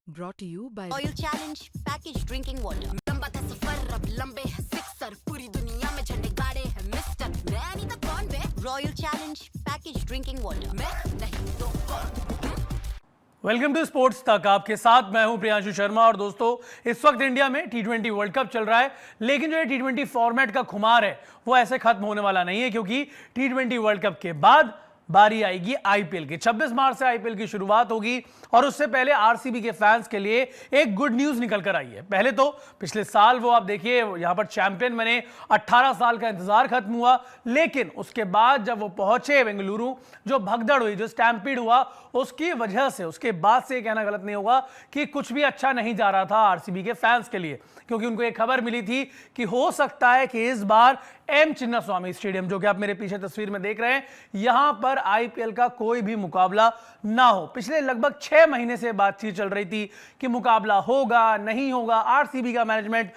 Brought to you by Oil Challenge Package Drinking Water। लंबा था सफर अब लंबे हैं सिक्सर, पूरी दुनिया में झंडे गाड़े हैं मिस्टर, मैं नहीं तो कौन बे। Royal Challenge Package Drinking Water, मैं नहीं तो कौन। वेलकम टू स्पोर्ट्स तक, आपके साथ मैं हूं प्रियांशु शर्मा। और दोस्तों, इस वक्त इंडिया में टी20 वर्ल्ड कप चल रहा है, लेकिन जो ये टी20 फॉर्मेट का खुमार है वो ऐसे खत्म होने वाला नहीं है, क्योंकि टी20 वर्ल्ड कप के बाद बारी आएगी आईपीएल की। 26 मार्च से आईपीएल की शुरुआत होगी और उससे पहले आरसीबी के फैंस के लिए एक गुड न्यूज निकल कर आई है। पहले तो पिछले साल वो आप देखिए यहां पर चैंपियन बने, 18 साल का इंतजार खत्म हुआ, लेकिन उसके बाद जब वो पहुंचे बेंगलुरु, जो भगदड़ हुई, जो स्टैम्पीड हुआ, उसकी वजह से, उसके बाद से कहना गलत नहीं होगा कि कुछ भी अच्छा नहीं जा रहा था आरसीबी के फैंस के लिए, क्योंकि उनको एक खबर मिली थी कि हो सकता है कि इस बार एम चिन्नास्वामी स्टेडियम, जो कि आप मेरे पीछे तस्वीर में देख रहे हैं, यहां पर आईपीएल का कोई भी मुकाबला ना हो। पिछले लगभग 6 महीने से बातचीत चल रही थी कि मुकाबला होगा नहीं होगा। आरसीबी का मैनेजमेंट,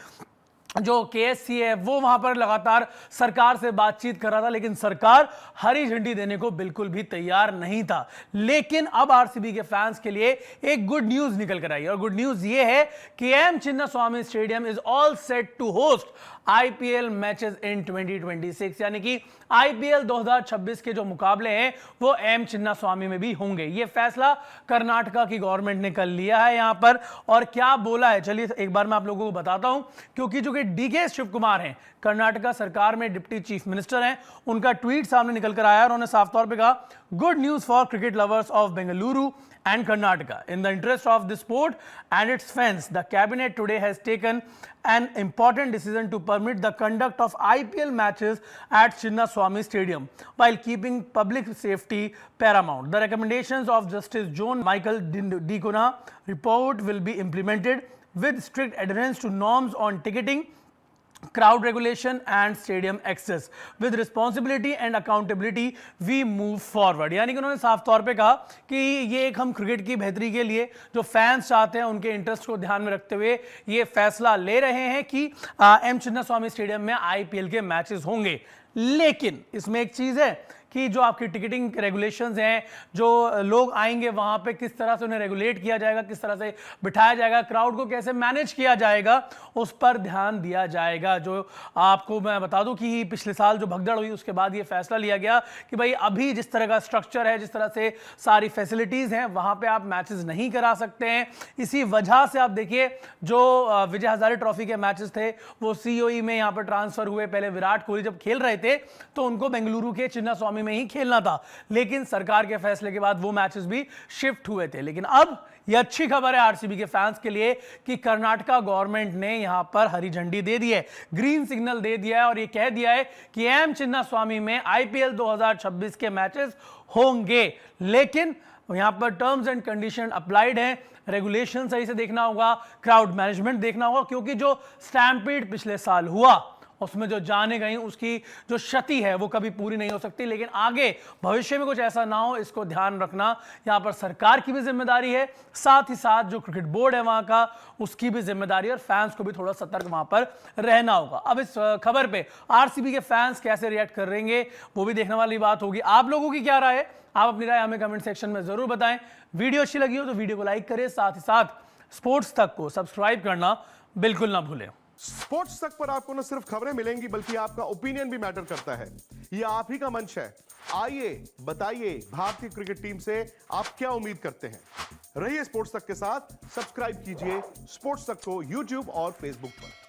जो केएससी है, वो वहां पर लगातार सरकार से बातचीत कर रहा था, लेकिन सरकार हरी झंडी देने को बिल्कुल भी तैयार नहीं था। लेकिन अब आरसीबी के फैंस के लिए एक गुड न्यूज निकल कर आई, और गुड न्यूज ये है कि M Chinnaswamy stadium is all set to host IPL matches in 2026, यानी कि आईपीएल 2026 के जो मुकाबले हैं वो एम चिन्नास्वामी में भी होंगे। ये फैसला कर्नाटका की गवर्नमेंट ने कर लिया है यहां पर। और क्या बोला है, चलिए एक बार मैं आप लोगों को बताता हूं, क्योंकि जो कि डीके शिव कुमार हैं, कर्नाटका सरकार में डिप्टी चीफ मिनिस्टर हैं, उनका ट्वीट सामने निकल कर आया और उन्होंने साफ तौर पर कहा, good news for cricket lovers of Bengaluru and Karnataka. In the interest of the sport and its fans, the cabinet today has taken an important decision to permit the conduct of IPL matches at Chinnaswamy Stadium while keeping public safety paramount. The recommendations of Justice John Michael Dicona report will be implemented with strict adherence to norms on ticketing, crowd regulation and stadium access. With responsibility and accountability we move forward. यानी कि उन्होंने साफ तौर पे कहा कि ये एक हम क्रिकेट की बेहतरी के लिए, जो फैंस चाहते हैं उनके इंटरेस्ट को ध्यान में रखते हुए ये फैसला ले रहे हैं कि एम चिन्नास्वामी स्टेडियम में आईपीएल के मैचेस होंगे। लेकिन इसमें एक चीज है कि जो आपकी टिकटिंग रेगुलेशंस हैं, जो लोग आएंगे वहां पे किस तरह से उन्हें रेगुलेट किया जाएगा, किस तरह से बिठाया जाएगा, क्राउड को कैसे मैनेज किया जाएगा, उस पर ध्यान दिया जाएगा। जो आपको मैं बता दूं कि पिछले साल जो भगदड़ हुई उसके बाद ये फैसला लिया गया कि भाई अभी जिस तरह का स्ट्रक्चर है, जिस तरह से सारी फैसिलिटीज हैं, वहां पर आप मैचेस नहीं करा सकते हैं। इसी वजह से आप देखिए जो विजय हजारे ट्रॉफी के मैचेस थे वो सीओई में यहाँ पर ट्रांसफर हुए। पहले विराट कोहली जब खेल रहे थे तो उनको बेंगलुरु के चिन्नास्वामी में ही खेलना था, लेकिन सरकार के फैसले के बाद वो मैचेस भी शिफ्ट हुए थे। लेकिन अब ये अच्छी खबर है आरसीबी के फैंस के लिए कि कर्नाटका गवर्नमेंट ने यहां पर हरी झंडी दे दी है, ग्रीन सिग्नल दे दिया है, और ये कह दिया है कि एम चिन्नास्वामी में आईपीएल 2026 के मैचेस होंगे। लेकिन यहां पर टर्म्स एंड कंडीशन अप्लाइड हैं, रेगुलेशन सही से देखना होगा, क्राउड मैनेजमेंट देखना होगा, क्योंकि जो स्टैम्पीड पिछले साल हुआ उसमें जो जाने गई उसकी जो क्षति है वो कभी पूरी नहीं हो सकती। लेकिन आगे भविष्य में कुछ ऐसा ना हो, इसको ध्यान रखना यहां पर सरकार की भी जिम्मेदारी है, साथ ही साथ जो क्रिकेट बोर्ड है वहां का उसकी भी जिम्मेदारी है, और फैंस को भी थोड़ा सतर्क वहां पर रहना होगा। अब इस खबर पे आरसीबी के फैंस कैसे रिएक्ट करेंगे वो भी देखने वाली बात होगी। आप लोगों की क्या राय है, आप अपनी राय हमें कमेंट सेक्शन में जरूर बताएं। वीडियो अच्छी लगी हो तो वीडियो को लाइक करें, साथ ही साथ स्पोर्ट्स तक को सब्सक्राइब करना बिल्कुल ना भूलें। स्पोर्ट्स तक पर आपको न सिर्फ खबरें मिलेंगी बल्कि आपका ओपिनियन भी मैटर करता है। ये आप ही का मंच है। आइए बताइए, भारतीय क्रिकेट टीम से आप क्या उम्मीद करते हैं। रहिए स्पोर्ट्स तक के साथ, सब्सक्राइब कीजिए स्पोर्ट्स तक को यूट्यूब और फेसबुक पर।